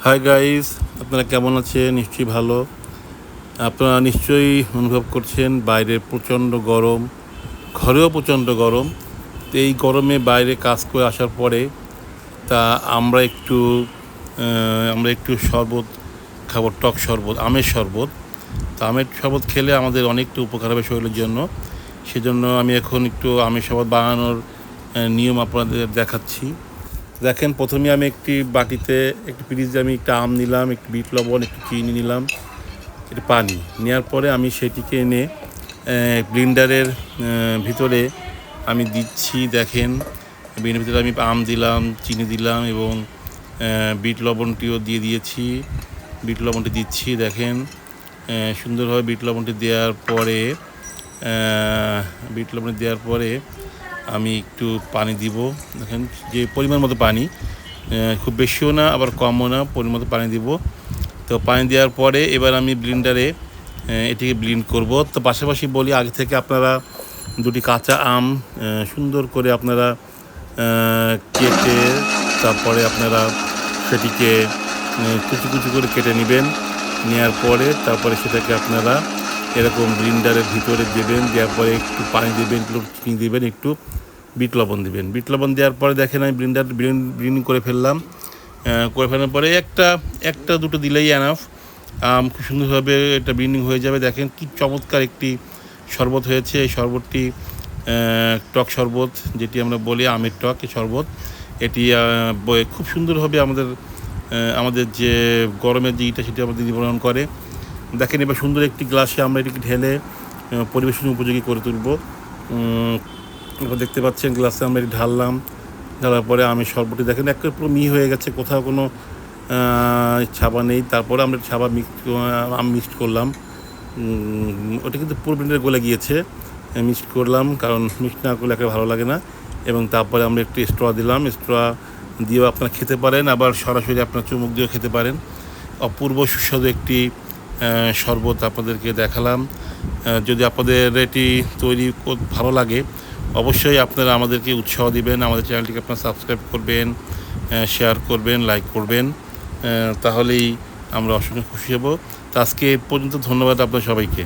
Hi guys, আপনারা কেমন আছেন? নিশ্চয়ই ভালো। আপনারা নিশ্চয়ই অনুভব করছেন বাইরে প্রচণ্ড গরম, ঘরেও প্রচণ্ড গরম। তো এই গরমে বাইরে কাজ করে আসার পরে তা আমরা একটু শরবত খাবো, টক শরবত, আমের শরবত। তো আমের শরবত খেলে আমাদের অনেকটা উপকার হবে শরীরের জন্য। সেজন্য আমি এখন একটু আমের শরবত বানানোর নিয়ম আপনাদের দেখাচ্ছি। দেখেন, প্রথমে আমি একটি বাটিতে, একটি ফ্রিজে আমি একটা আম নিলাম, একটু বিট লবণ, একটু চিনি নিলাম, একটু পানি নেওয়ার পরে আমি সেটিকে এনে ব্লেন্ডারের ভিতরে আমি দিচ্ছি। দেখেন, ব্লেন্ডারের ভিতরে আমি আম দিলাম, চিনি দিলাম এবং বিট লবণটিও দিয়ে দিয়েছি। বিট লবণটি দিচ্ছি। দেখেন, সুন্দরভাবে বিট লবণটি দেওয়ার পরে আমি একটু পানি দিব। দেখেন, যে পরিমাণ মতো পানি, খুব বেশিও না আবার কমও না, পরিমাণ মতো পানি দিব। তো পানি দেওয়ার পরে এবার আমি ব্লেন্ডারে এটিকে ব্লেন্ড করব। তো পাশাপাশি বলি, আগে থেকে আপনারা দুটি কাঁচা আম সুন্দর করে আপনারা কেটে তারপরে আপনারা সেটিকে কুচি কুচি করে কেটে নেবেন। নেওয়ার পরে তারপরে সেটাকে আপনারা এরকম ব্লেন্ডারের ভিতরে দেবেন। দেওয়ার পরে একটু পানি দেবেন, একটু চিনি দেবেন, একটু বিট লবণ দেবেন। বিট লবণ দেওয়ার পরে দেখেন আমি ব্লেন্ডিং করে ফেললাম। করে ফেলার পরে একটা দুটো দিলেই এনাফ। খুব সুন্দরভাবে এটা ব্লেন্ডিং হয়ে যাবে। দেখেন কি চমৎকার একটি শরবত হয়েছে। এই শরবতটি টক শরবত, যেটি আমরা বলি আমের টক শরবত। এটি খুব সুন্দরভাবে আমাদের যে গরমের যে ইটা, সেটি আমাদের নিবারণ করে। দেখেন, এবার সুন্দর একটি গ্লাসে আমরা এটিকে ঢেলে পরিবেশন উপযোগী করে তুলব। এবার দেখতে পাচ্ছেন গ্লাসে আমরা এটি ঢাললাম। ঢালার পরে আমের শরবতটি দেখেন একেবারে পুরো হয়ে গেছে, কোথাও কোনো ছাবা নেই। তারপরে আমরা আম মিক্সড করলাম। ওটা কিন্তু পুরো ব্লেন্ডারে গলে গিয়েছে। মিক্সড করলাম, কারণ মিক্সড না করলে একেবারে ভালো লাগে না। এবং তারপরে আমরা একটু স্ট্র দিলাম। স্ট্র দিয়েও আপনারা খেতে পারেন, আবার সরাসরি আপনার চুমুক দিয়েও খেতে পারেন। অপূর্ব সুস্বাদু একটি শরবত আপনাদেরকে দেখালাম। যদি আপনাদের এটি তৈরি ভালো লাগে, অবশ্যই আপনারা আমাদেরকে উৎসাহ দিবেন। আমাদের চ্যানেলটিকে আপনারা সাবস্ক্রাইব করবেন, শেয়ার করবেন, লাইক করবেন। তাহলেই আমরা অসংখ্য খুশি হব। তো আজকে পর্যন্ত ধন্যবাদ আপনার সবাইকে।